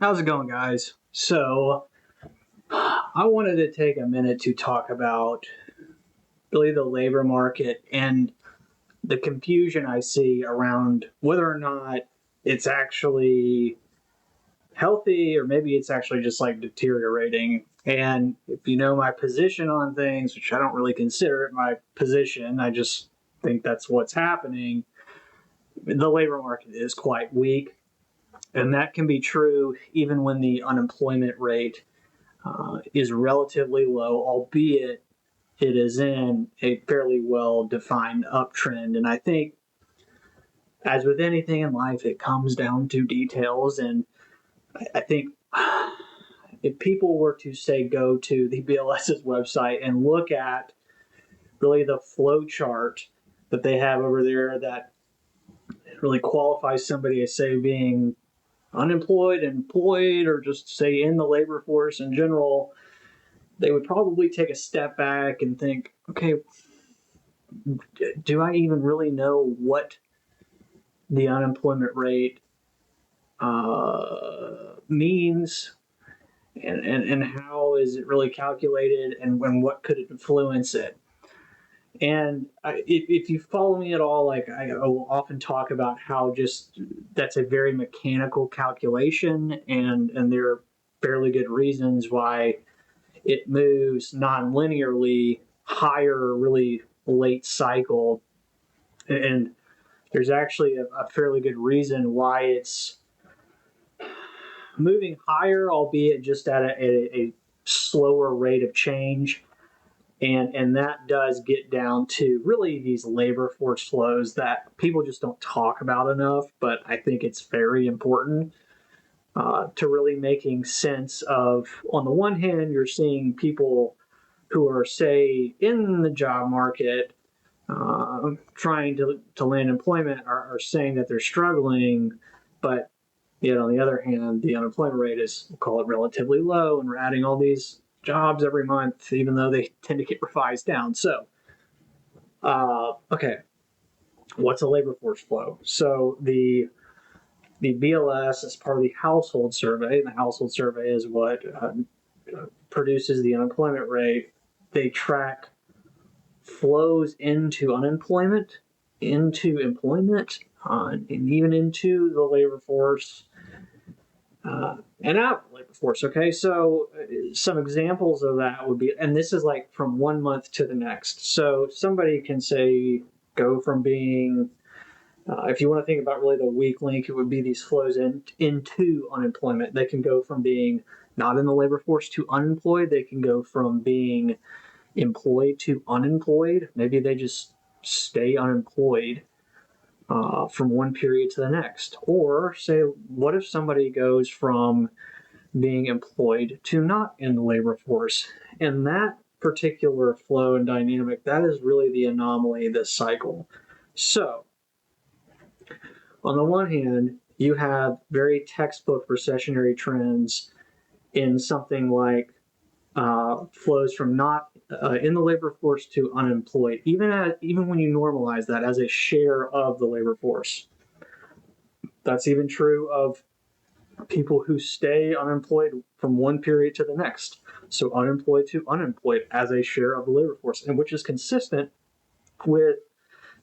How's it going, guys? So, I wanted to take a minute to talk about really the labor market and the confusion I see around whether or not it's actually healthy or maybe it's actually just like deteriorating. And if you know my position on things, which I don't really consider it my position, I just think that's what's happening. The labor market is quite weak, and that can be true even when the unemployment rate is relatively low, albeit it is in a fairly well defined uptrend. And I think, as with anything in life, it comes down to details. And I think if people were to say go to the BLS's website and look at really the flow chart that they have over there that really qualifies somebody as, say, being unemployed, employed, or just say in the labor force in general, they would probably take a step back and think, okay, do I even really know what the unemployment rate means, and how is it really calculated, and what could influence it? And if you follow me at all, like I will often talk about how just that's a very mechanical calculation, and there are fairly good reasons why it moves non-linearly higher really late cycle. And there's actually a fairly good reason why it's moving higher, albeit just at a slower rate of change. And that does get down to really these labor force flows that people just don't talk about enough, but I think it's very important to really making sense of, on the one hand, you're seeing people who are, say, in the job market trying to land employment are saying that they're struggling, but yet on the other hand, the unemployment rate is, we'll call it, relatively low, and we're adding all these jobs every month, even though they tend to get revised down. So, okay, what's a labor force flow? So the BLS is part of the household survey, and the household survey is what produces the unemployment rate. They track flows into unemployment, into employment, and even into the labor force, and out of the labor force. Okay, so some examples of that would be, and this is like from 1 month to the next. So somebody can say go from being, if you want to think about really the weak link, it would be these flows into unemployment. They can go from being not in the labor force to unemployed. They can go from being employed to unemployed. Maybe they just stay unemployed from one period to the next. Or say, what if somebody goes from being employed to not in the labor force? And that particular flow and dynamic, that is really the anomaly, this cycle. So, on the one hand, you have very textbook recessionary trends in something like flows from not in the labor force to unemployed, even when you normalize that as a share of the labor force. That's even true of people who stay unemployed from one period to the next. So unemployed to unemployed as a share of the labor force, and which is consistent with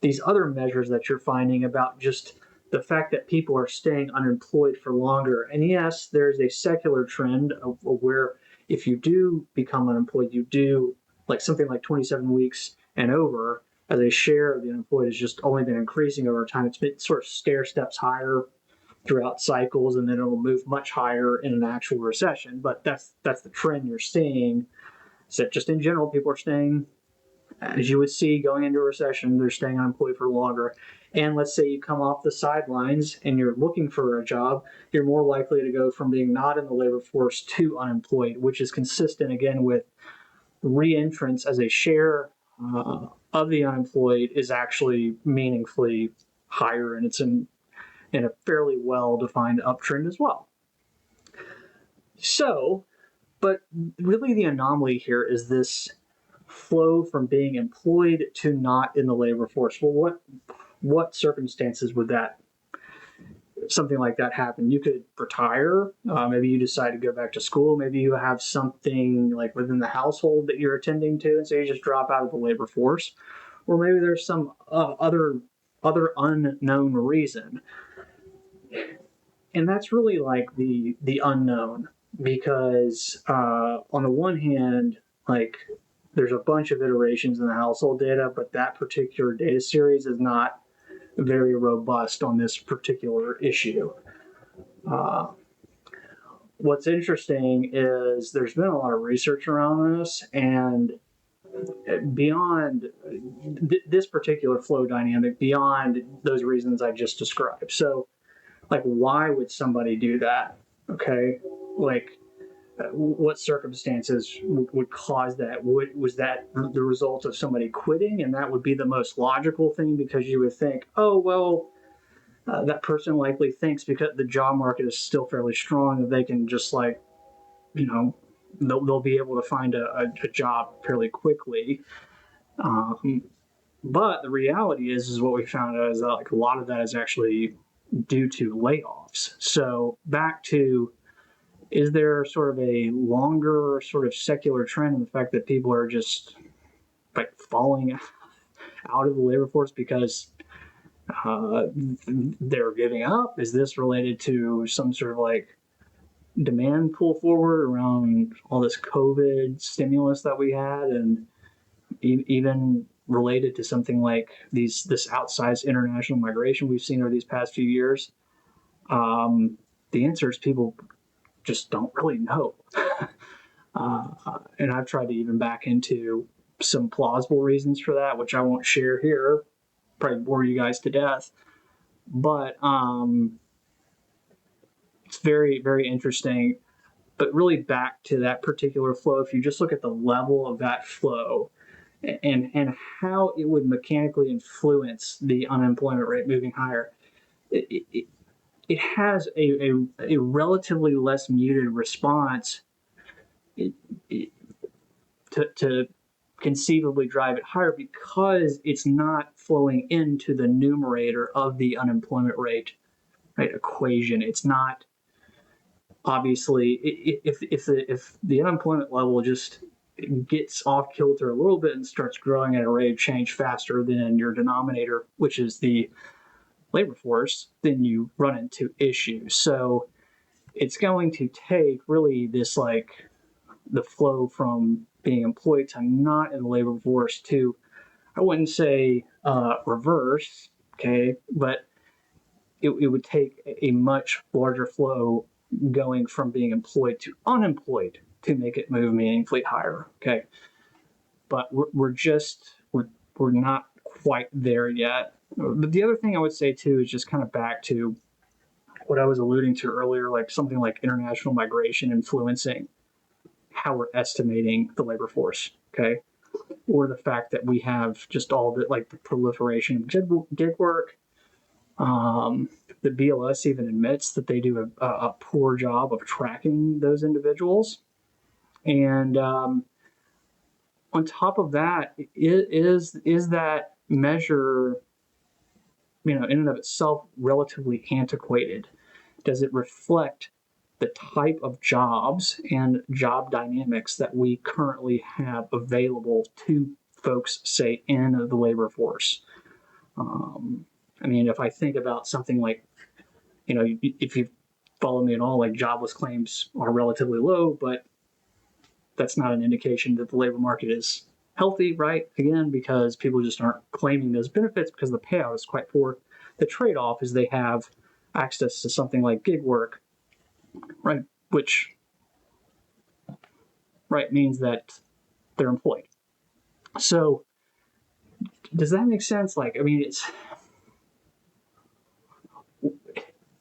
these other measures that you're finding about just the fact that people are staying unemployed for longer. And yes, there's a secular trend of where if you do become unemployed, you do like something like 27 weeks and over as a share of the unemployed has just only been increasing over time. It's been sort of stair steps higher throughout cycles, and then it'll move much higher in an actual recession. But that's the trend you're seeing. So just in general, people are staying, as you would see going into a recession, they're staying unemployed for longer. And let's say you come off the sidelines and you're looking for a job, you're more likely to go from being not in the labor force to unemployed, which is consistent again with re-entrance as a share of the unemployed is actually meaningfully higher, and it's in a fairly well-defined uptrend as well. So, but really the anomaly here is this flow from being employed to not in the labor force. Well, what circumstances would that something like that happen. You could retire. Maybe you decide to go back to school. Maybe you have something like within the household that you're attending to, and so you just drop out of the labor force. Or maybe there's some other unknown reason, and that's really like the unknown, because on the one hand, like there's a bunch of iterations in the household data, but that particular data series is not very robust on this particular issue. What's interesting is there's been a lot of research around this, and beyond this particular flow dynamic, beyond those reasons I just described. So, like, why would somebody do that? Okay, like, what circumstances would cause that? Was that the result of somebody quitting? And that would be the most logical thing, because you would think, oh, well, that person likely thinks because the job market is still fairly strong that they can just like, they'll be able to find a job fairly quickly. But the reality is what we found out is that like a lot of that is actually due to layoffs. So back to, is there sort of a longer sort of secular trend in the fact that people are just like falling out of the labor force because they're giving up? Is this related to some sort of like demand pull forward around all this COVID stimulus that we had, and even related to something like this outsized international migration we've seen over these past few years? The answer is people just don't really know. And I've tried to even back into some plausible reasons for that, which I won't share here, probably bore you guys to death. But it's very, very interesting. But really back to that particular flow, if you just look at the level of that flow and how it would mechanically influence the unemployment rate moving higher, it has a relatively less muted response to conceivably drive it higher, because it's not flowing into the numerator of the unemployment rate, right, equation. It's not, obviously, if the unemployment level just gets off kilter a little bit and starts growing at a rate of change faster than your denominator, which is the labor force, then you run into issues. So it's going to take really this, like, the flow from being employed to not in the labor force to, I wouldn't say reverse, okay, but it would take a much larger flow going from being employed to unemployed to make it move meaningfully higher, okay? But we're not quite there yet. But the other thing I would say too is just kind of back to what I was alluding to earlier, like something like international migration influencing how we're estimating the labor force, okay? Or the fact that we have just all the, like, the proliferation of gig work. The BLS even admits that they do a poor job of tracking those individuals. And on top of that, is that measure, in and of itself, relatively antiquated? Does it reflect the type of jobs and job dynamics that we currently have available to folks, say, in the labor force? If I think about something like, if you follow me at all, like jobless claims are relatively low, but that's not an indication that the labor market is healthy, right? Again, because people just aren't claiming those benefits because the payout is quite poor. The trade-off is they have access to something like gig work, right? Which, right, means that they're employed. So does that make sense?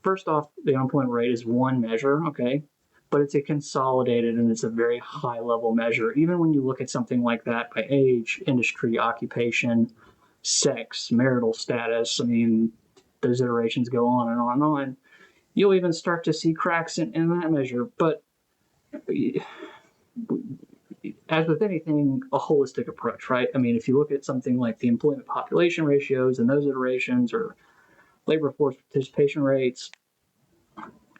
First off, the unemployment rate is one measure, okay? But it's a consolidated and it's a very high level measure. Even when you look at something like that by age, industry, occupation, sex, marital status, those iterations go on and on and on. You'll even start to see cracks in that measure. But as with anything, a holistic approach, right? If you look at something like the employment population ratios and those iterations, or labor force participation rates,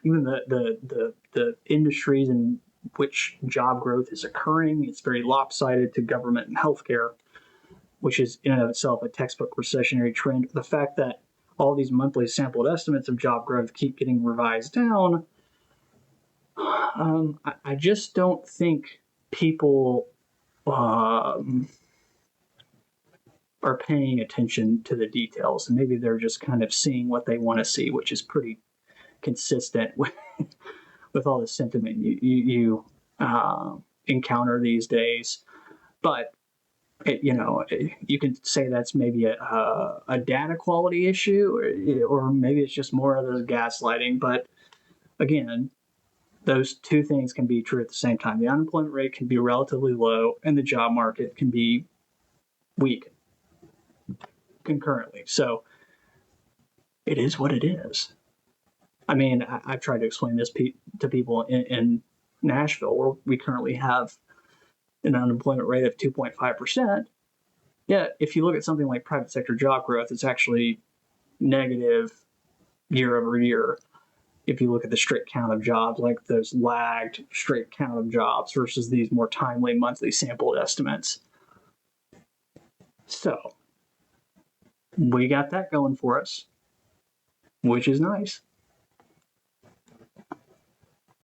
even the industries in which job growth is occurring, it's very lopsided to government and healthcare, which is in and of itself a textbook recessionary trend. The fact that all these monthly sampled estimates of job growth keep getting revised down, I just don't think people are paying attention to the details, and maybe they're just kind of seeing what they want to see, which is pretty consistent with all the sentiment you encounter these days. But you can say that's maybe a data quality issue, or maybe it's just more of those gaslighting. But again, those two things can be true at the same time. The unemployment rate can be relatively low, and the job market can be weak concurrently. So it is what it is. I mean, I've tried to explain this to people in Nashville, where we currently have an unemployment rate of 2.5%. Yet, if you look at something like private sector job growth, it's actually negative year over year. If you look at the straight count of jobs, like those lagged straight count of jobs versus these more timely monthly sampled estimates. So we got that going for us, which is nice.